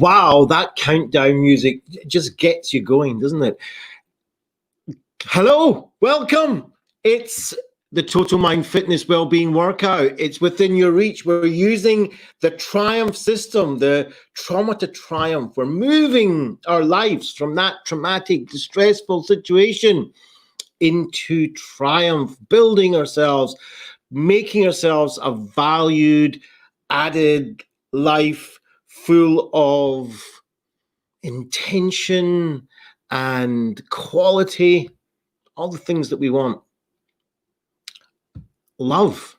Wow, that countdown music just gets you going, doesn't it? Hello, welcome. It's the Total Mind Fitness Wellbeing Workout. It's within your reach. We're using the T.R.I.U.M.P system, the trauma to triumph. We're moving our lives from that traumatic, distressful situation into triumph, building ourselves, making ourselves a valued, added life full of intention and quality, all the things that we want. Love,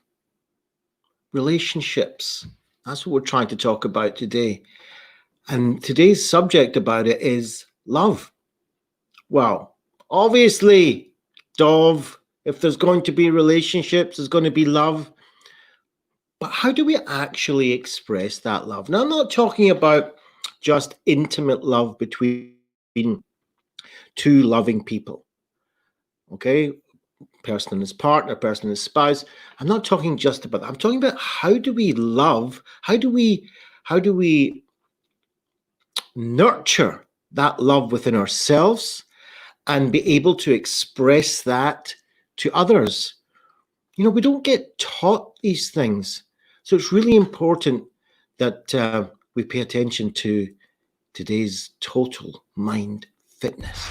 relationships, that's what we're trying to talk about today. And today's subject about it is love. Well, obviously, Dov, if there's going to be relationships, there's going to be love. But how do we actually express that love? Now, I'm not talking about just intimate love between two loving people, okay? Person and his partner, person and his spouse. I'm not talking just about that. I'm talking about how do we love? How do we nurture that love within ourselves and be able to express that to others? You know, we don't get taught these things. So it's really important that we pay attention to today's Total Mind Fitness.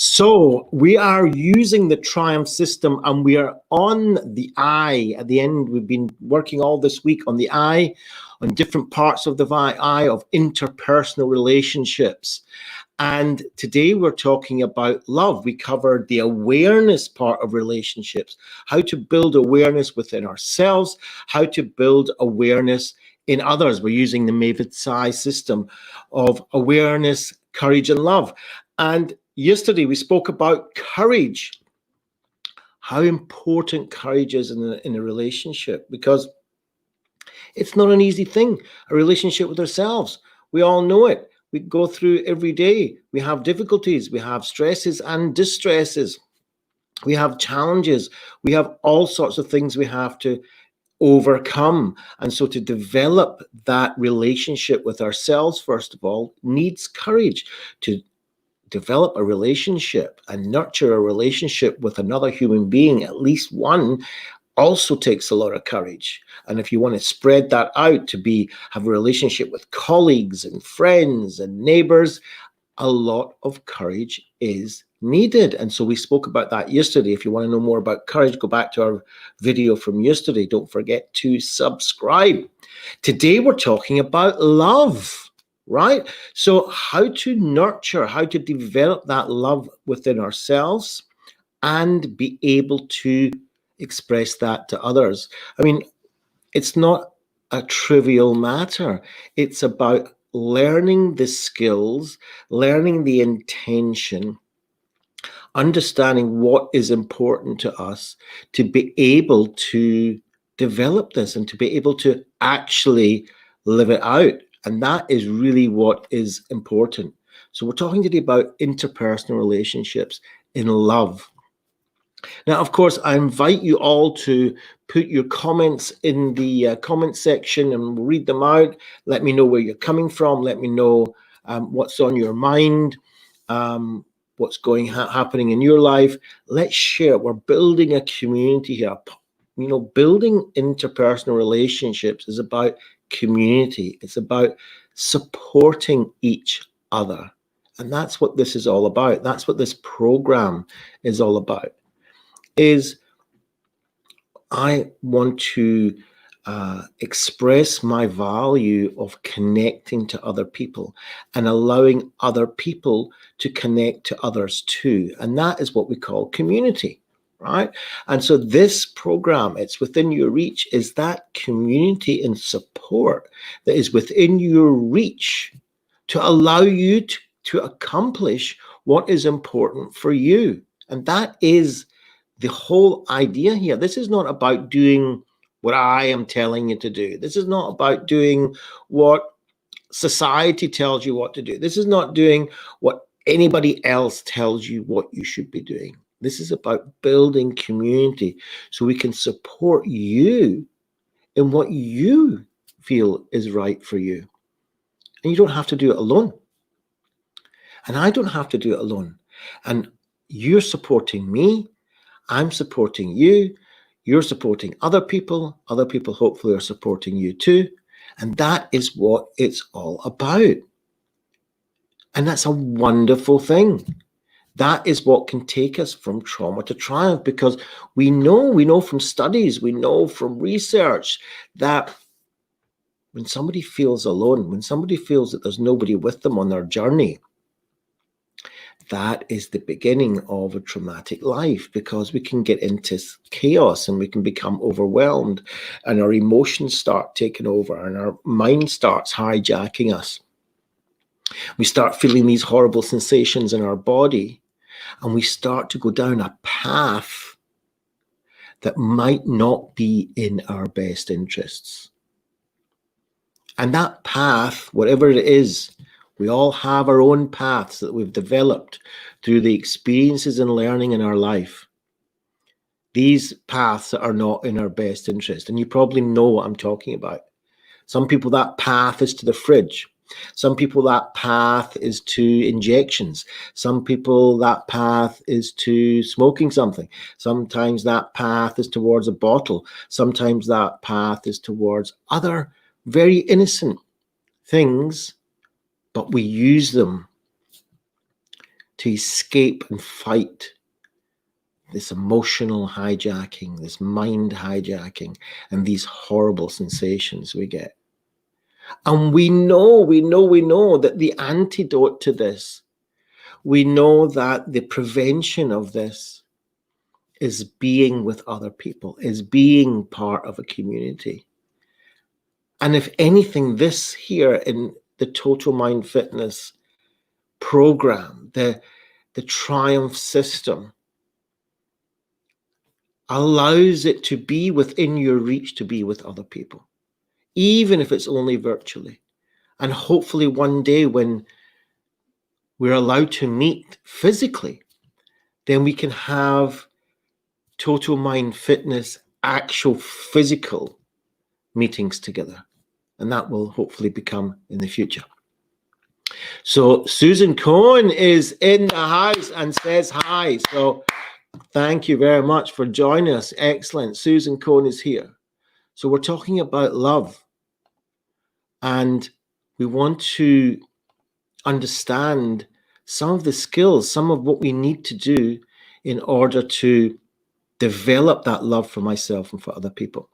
So we are using the T.R.I.U.M.P system, and we are on the I at the end. We've been working all this week on the I, on different parts of the I of interpersonal relationships. And today we're talking about love. We covered the awareness part of relationships, how to build awareness within ourselves, how to build awareness in others. We're using the Mavid's Eye system of awareness, courage, and love. And yesterday, we spoke about courage, how important courage is in a relationship, because it's not an easy thing, a relationship with ourselves. We all know it. We go through every day. We have difficulties. We have stresses and distresses. We have challenges. We have all sorts of things we have to overcome. And so to develop that relationship with ourselves, first of all, needs courage. To develop a relationship and nurture a relationship with another human being, at least one, also takes a lot of courage. And if you want to spread that out to have a relationship with colleagues and friends and neighbors, a lot of courage is needed. And so we spoke about that yesterday. If you want to know more about courage, go back to our video from yesterday. Don't forget to subscribe. Today we're talking about love. Right? So how to nurture, how to develop that love within ourselves and be able to express that to others. I mean, it's not a trivial matter. It's about learning the skills, learning the intention, understanding what is important to us to be able to develop this and to be able to actually live it out. And that is really what is important. So we're talking today about interpersonal relationships in love. Now, of course, I invite you all to put your comments in the comment section, and we'll read them out. Let me know where you're coming from. Let me know what's on your mind, what's happening in your life. Let's share. We're building a community here. You know, building interpersonal relationships is about community. It's about supporting each other. And that's what this is all about. That's what this program is all about. I want to express my value of connecting to other people and allowing other people to connect to others too. And that is what we call community. Right? And so this program, it's within your reach, is that community and support that is within your reach to allow you to accomplish what is important for you. And that is the whole idea here. This is not about doing what I am telling you to do. This is not about doing what society tells you what to do. This is not doing what anybody else tells you what you should be doing. This is about building community so we can support you in what you feel is right for you. And you don't have to do it alone. And I don't have to do it alone. And you're supporting me. I'm supporting you. You're supporting other people. Other people hopefully are supporting you too. And that is what it's all about. And that's a wonderful thing. That is what can take us from trauma to triumph, because we know from studies, we know from research that when somebody feels alone, when somebody feels that there's nobody with them on their journey, that is the beginning of a traumatic life, because we can get into chaos and we can become overwhelmed and our emotions start taking over and our mind starts hijacking us. We start feeling these horrible sensations in our body and we start to go down a path that might not be in our best interests. And that path, whatever it is, we all have our own paths that we've developed through the experiences and learning in our life. These paths are not in our best interest. And you probably know what I'm talking about. Some people, that path is to the fridge. Some people, that path is to injections. Some people, that path is to smoking something. Sometimes that path is towards a bottle. Sometimes that path is towards other very innocent things, but we use them to escape and fight this emotional hijacking, this mind hijacking, and these horrible sensations we get. And we know that the antidote to this, we know that the prevention of this is being with other people, is being part of a community. And if anything, this here in the Total Mind Fitness program, the T.R.I.U.M.P.H system, allows it to be within your reach to be with other people, even if it's only virtually. And hopefully one day when we're allowed to meet physically, then we can have Total Mind Fitness actual physical meetings together. And that will hopefully become in the future. So Susan Cohen is in the house and says hi. So thank you very much for joining us. Excellent. Susan Cohen is here. So we're talking about love. And we want to understand some of the skills, some of what we need to do in order to develop that love for myself and for other people.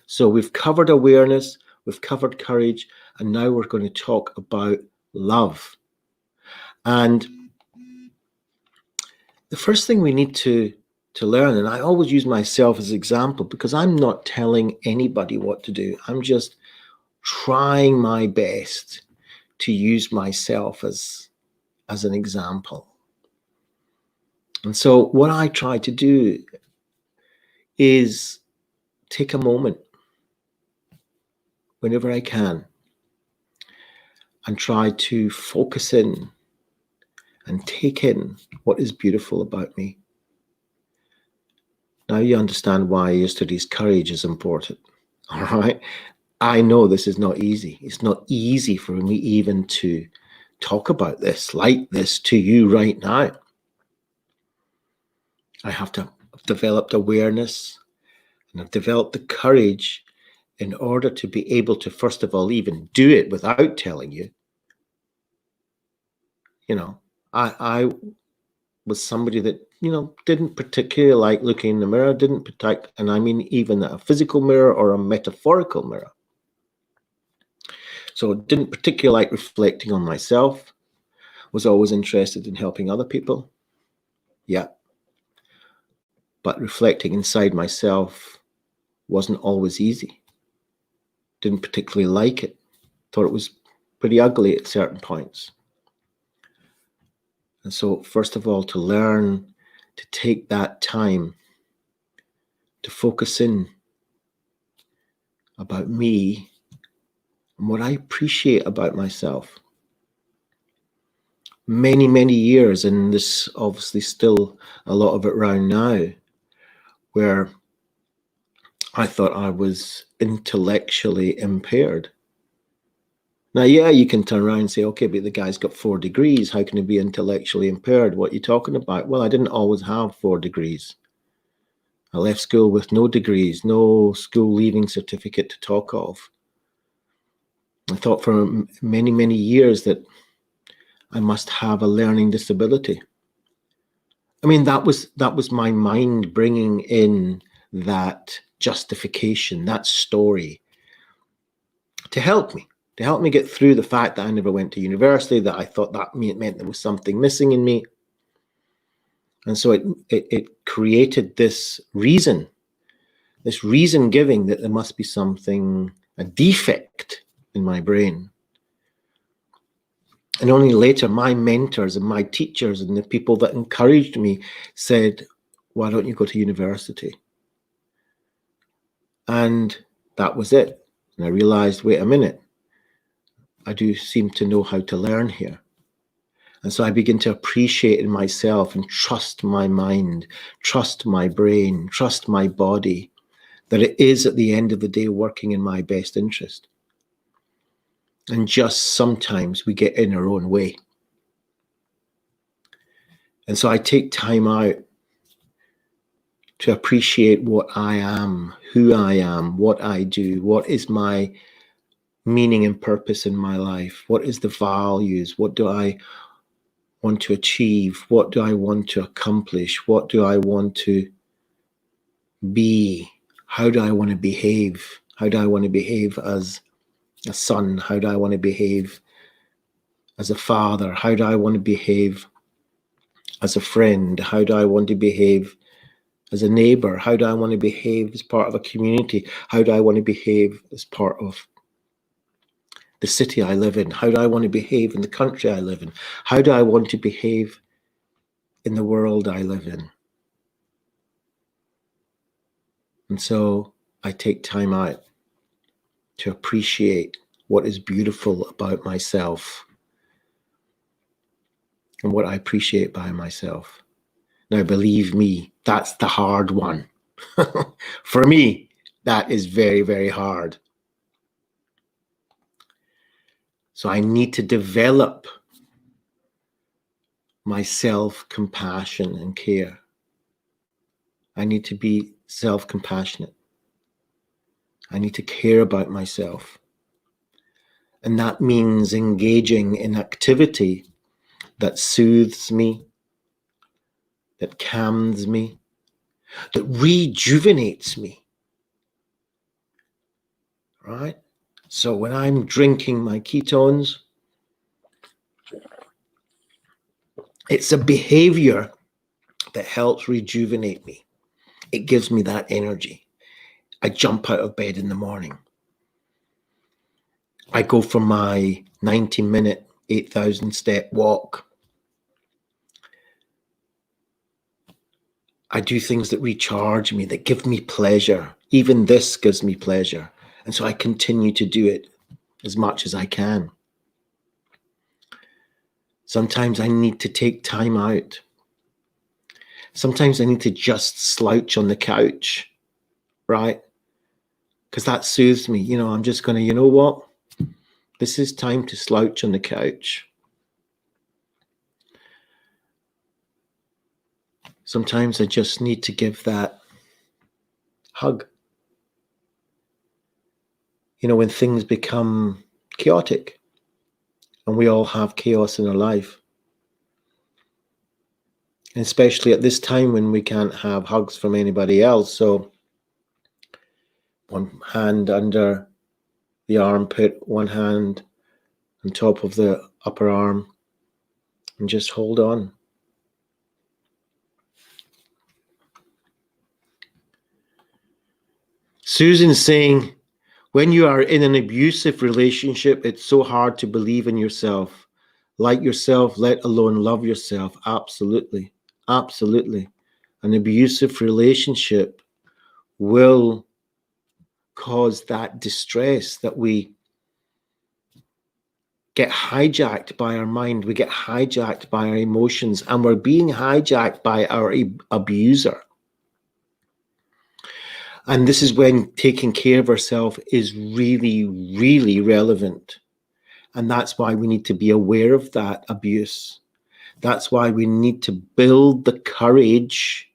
So we've covered awareness, we've covered courage, and now we're going to talk about love. And the first thing we need to learn, and I always use myself as an example because I'm not telling anybody what to do. I'm just trying my best to use myself as an example. And so what I try to do is take a moment whenever I can and try to focus in and take in what is beautiful about me. Now you understand why yesterday's courage is important. All right. I know this is not easy. It's not easy for me even to talk about this like this to you right now. I have to have developed awareness and I've developed the courage in order to be able to, first of all, even do it without telling you. You know, I was somebody that, didn't particularly like looking in the mirror, didn't protect, and I mean even a physical mirror or a metaphorical mirror. So didn't particularly like reflecting on myself, was always interested in helping other people. Yeah. But reflecting inside myself wasn't always easy. Didn't particularly like it. Thought it was pretty ugly at certain points. And so, first of all, to learn to take that time to focus in about me and what I appreciate about myself. Many, many years, and there's obviously still a lot of it around now, where I thought I was intellectually impaired. Now, yeah, you can turn around and say, okay, but the guy's got 4 degrees. How can he be intellectually impaired? What are you talking about? Well, I didn't always have 4 degrees. I left school with no degrees, no school leaving certificate to talk of. I thought for many, many years that I must have a learning disability. I mean, that was my mind bringing in that justification, that story, to help me get through the fact that I never went to university, that I thought that meant there was something missing in me. And so it created this reason giving that there must be something, a defect in my brain. And only later, my mentors and my teachers and the people that encouraged me said, why don't you go to university? And that was it. And I realized, wait a minute, I do seem to know how to learn here. And so I begin to appreciate in myself and trust my mind, trust my brain, trust my body, that it is at the end of the day working in my best interest. And just sometimes we get in our own way. And so I take time out to appreciate what I am, who I am, what I do, what is my meaning and purpose in my life, what is the values, what do I want to achieve, what do I want to accomplish, what do I want to be, how do I want to behave, how do I want to behave as a son, how do I want to behave as a father, how do I want to behave as a friend, how do I want to behave as a neighbor, how do I want to behave as part of a community, how do I want to behave as part of the city I live in, how do I want to behave in the country I live in, how do I want to behave in the world I live in. And so I take time out to appreciate what is beautiful about myself and what I appreciate by myself. Now, believe me, that's the hard one. For me, that is very, very hard. So I need to develop my self-compassion and care. I need to be self-compassionate. I need to care about myself. And that means engaging in activity that soothes me, that calms me, that rejuvenates me. Right? So when I'm drinking my ketones, it's a behavior that helps rejuvenate me. It gives me that energy. I jump out of bed in the morning. I go for my 90-minute, 8,000-step walk. I do things that recharge me, that give me pleasure. Even this gives me pleasure. And so I continue to do it as much as I can. Sometimes I need to take time out. Sometimes I need to just slouch on the couch, right? Because that soothes me. You know, I'm just going to, you know what? This is time to slouch on the couch. Sometimes I just need to give that hug. You know, when things become chaotic, and we all have chaos in our life, and especially at this time when we can't have hugs from anybody else. So one hand under the armpit, one hand on top of the upper arm, and just hold on. Susan's saying, when you are in an abusive relationship, it's so hard to believe in yourself. Like yourself, let alone love yourself. Absolutely. Absolutely. An abusive relationship will cause that distress, that we get hijacked by our mind, we get hijacked by our emotions, and we're being hijacked by our abuser. And this is when taking care of ourselves is really, really relevant. And that's why we need to be aware of that abuse. That's why we need to build the courage.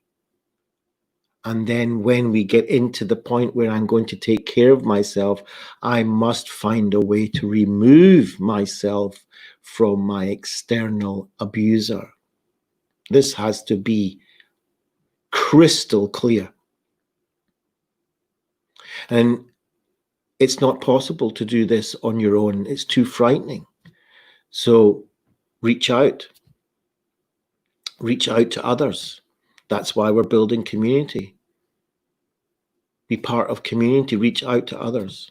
And then when we get into the point where I'm going to take care of myself, I must find a way to remove myself from my external abuser. This has to be crystal clear. And it's not possible to do this on your own. It's too frightening. So reach out. Reach out to others. That's why we're building community. Be part of community. Reach out to others.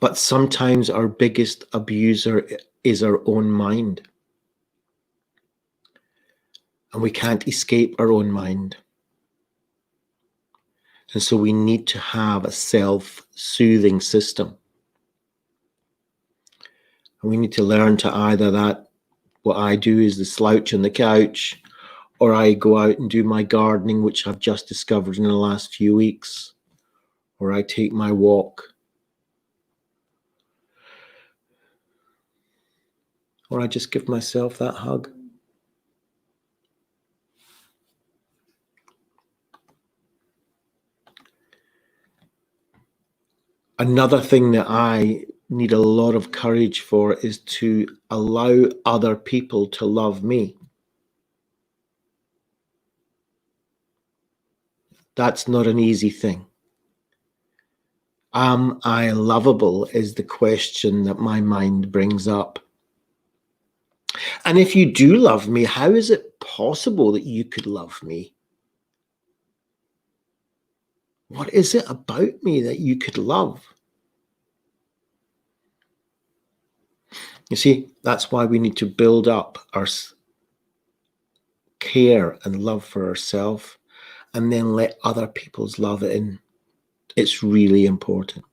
But sometimes our biggest abuser is our own mind. And we can't escape our own mind. And so we need to have a self-soothing system. And we need to learn to either that, what I do is the slouch on the couch, or I go out and do my gardening, which I've just discovered in the last few weeks, or I take my walk, or I just give myself that hug. Another thing that I need a lot of courage for is to allow other people to love me. That's not an easy thing. Am I lovable is the question that my mind brings up. And if you do love me, how is it possible that you could love me? What is it about me that you could love? You see, that's why we need to build up our care and love for ourselves, and then let other people's love in. It's really important.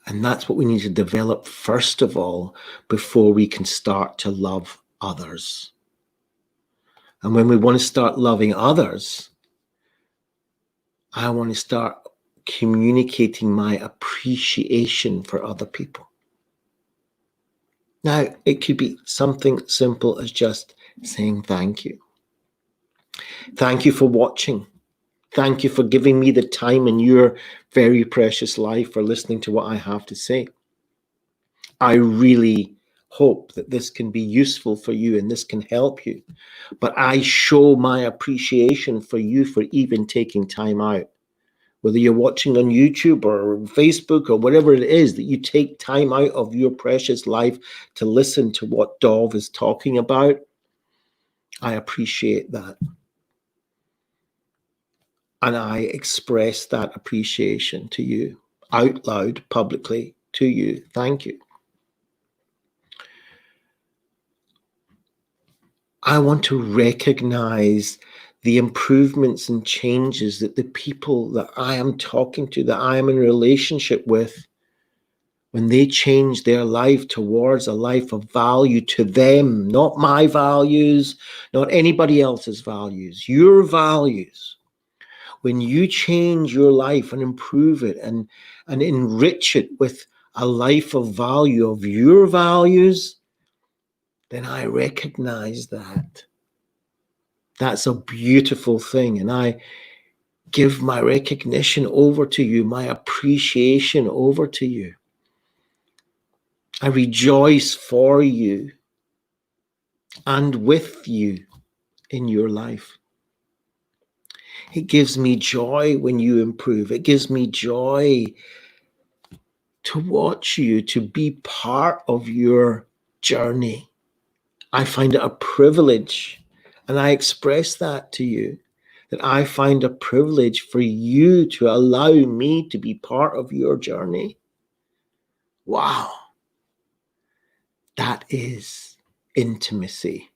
And that's what we need to develop first of all, before we can start to love others. And when we want to start loving others, I want to start communicating my appreciation for other people. Now, it could be something simple as just saying thank you. Thank you for watching. Thank you for giving me the time in your very precious life for listening to what I have to say. I really hope that this can be useful for you and this can help you. But I show my appreciation for you for even taking time out. Whether you're watching on YouTube or Facebook or whatever it is, that you take time out of your precious life to listen to what Dov is talking about, I appreciate that. And I express that appreciation to you out loud, publicly, to you. Thank you. I want to recognize the improvements and changes that the people that I am talking to, that I am in a relationship with, when they change their life towards a life of value to them, not my values, not anybody else's values, your values. When you change your life and improve it and enrich it with a life of value of your values, then I recognize that. That's a beautiful thing. And I give my recognition over to you, my appreciation over to you. I rejoice for you and with you in your life. It gives me joy when you improve. It gives me joy to watch you, to be part of your journey. I find it a privilege, and I express that to you, that I find a privilege for you to allow me to be part of your journey. Wow. That is intimacy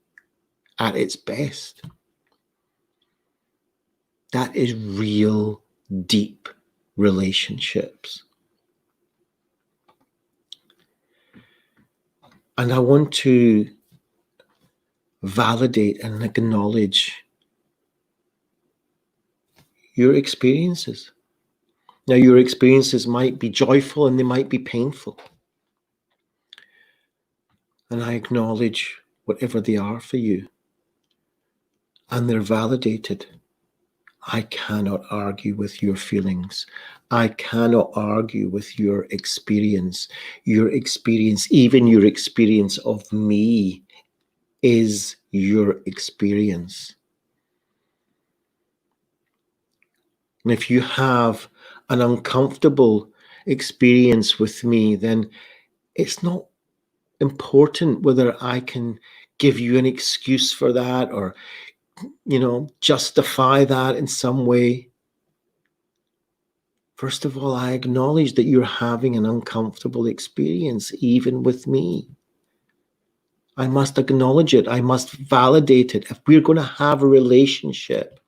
at its best. That is real, deep relationships. And I want to validate and acknowledge your experiences. Now, your experiences might be joyful and they might be painful. And I acknowledge whatever they are for you. And they're validated. I cannot argue with your feelings. I cannot argue with your experience. Your experience, even your experience of me, is your experience. And if you have an uncomfortable experience with me, then it's not important whether I can give you an excuse for that or, justify that in some way. First of all, I acknowledge that you're having an uncomfortable experience, even with me. I must acknowledge it. I must validate it. If we're going to have a relationship,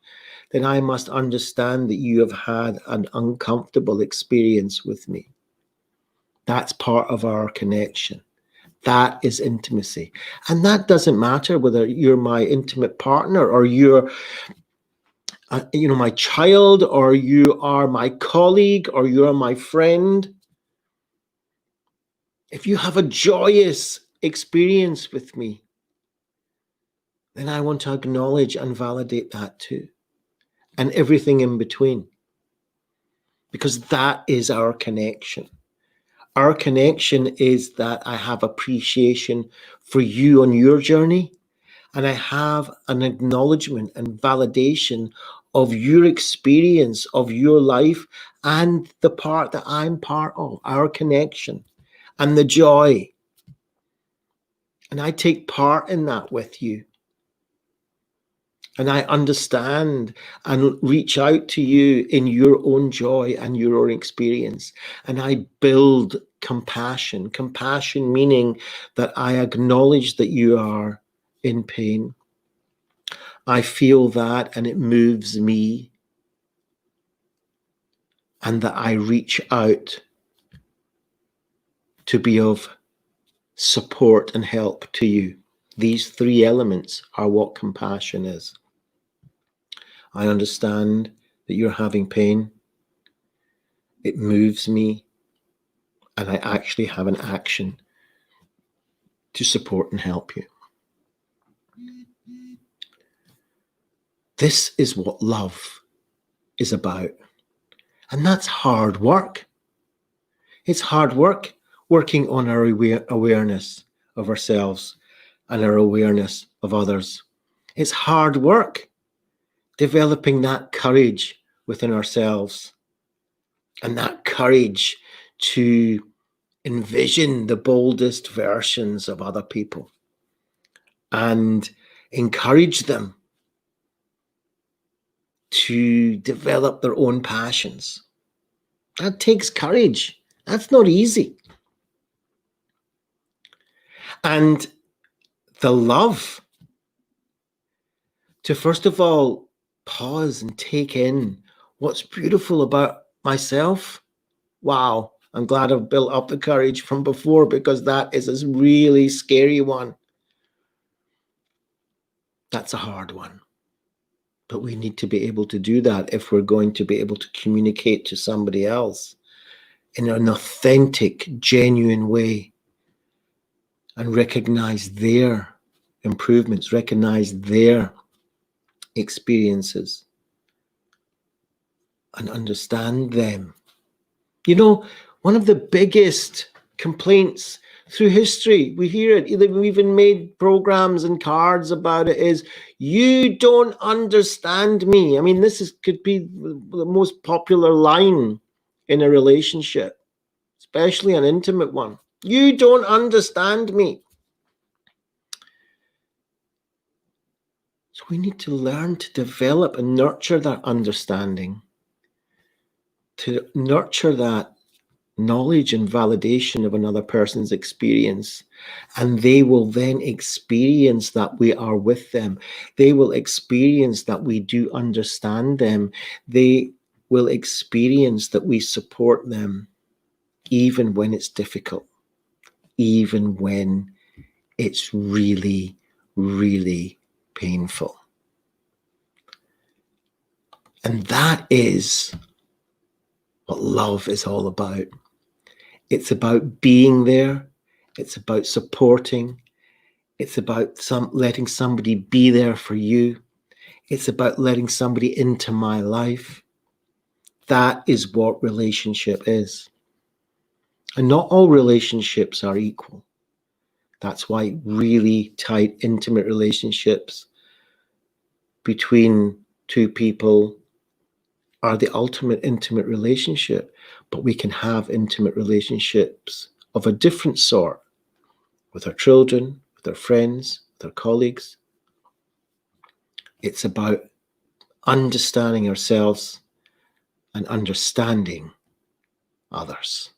then I must understand that you have had an uncomfortable experience with me. That's part of our connection. That is intimacy. And that doesn't matter whether you're my intimate partner or you're my child, or you are my colleague, or you are my friend. If you have a joyous experience with me, then I want to acknowledge and validate that too. And everything in between. Because that is our connection. Our connection is that I have appreciation for you on your journey, and I have an acknowledgement and validation of your experience, of your life, and the part that I'm part of, our connection, and the joy. And I take part in that with you. And I understand and reach out to you in your own joy and your own experience. And I build compassion. Compassion meaning that I acknowledge that you are in pain. I feel that and it moves me. And that I reach out to be of support and help to you. These three elements are what compassion is. I understand that you're having pain. It moves me, and I actually have an action to support and help you. This is what love is about. And that's hard work. It's hard work working on our awareness of ourselves and our awareness of others. It's hard work developing that courage within ourselves and that courage to envision the boldest versions of other people and encourage them to develop their own passions. That takes courage. That's not easy. And the love to, first of all, pause and take in what's beautiful about myself. Wow, I'm glad I've built up the courage from before, because that is a really scary one. That's a hard one. But we need to be able to do that if we're going to be able to communicate to somebody else in an authentic, genuine way and recognize their improvements, recognize their experiences and understand them. One of the biggest complaints through history, we hear it, we even made programs and cards about it, is you don't understand me. I mean, could be the most popular line in a relationship, especially an intimate one. You don't understand me. So we need to learn to develop and nurture that understanding, to nurture that knowledge and validation of another person's experience. And they will then experience that we are with them. They will experience that we do understand them. They will experience that we support them, even when it's difficult, even when it's really, really painful. And that is what love is all about. It's about being there. It's about supporting. It's about letting somebody be there for you. It's about letting somebody into my life. That is what relationship is. And not all relationships are equal. That's why really tight, intimate relationships between two people are the ultimate intimate relationship. But we can have intimate relationships of a different sort with our children, with our friends, with our colleagues. It's about understanding ourselves and understanding others.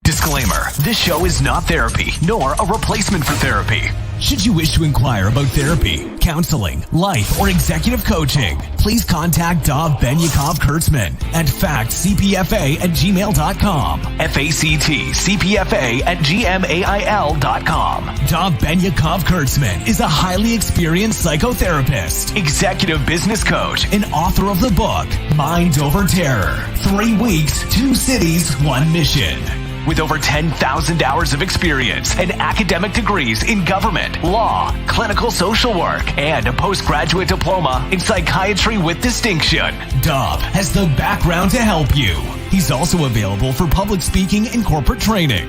Disclaimer, this show is not therapy, nor a replacement for therapy. Should you wish to inquire about therapy, counseling, life, or executive coaching, please contact Dov Benyaacov-Kurtzman at factcpfa@gmail.com. factcpfa@gmail.com. Dov Benyaacov-Kurtzman is a highly experienced psychotherapist, executive business coach, and author of the book, Mind Over Terror. 3 weeks, 2 cities, 1 mission. With over 10,000 hours of experience and academic degrees in government, law, clinical social work, and a postgraduate diploma in psychiatry with distinction, Dov has the background to help you. He's also available for public speaking and corporate training.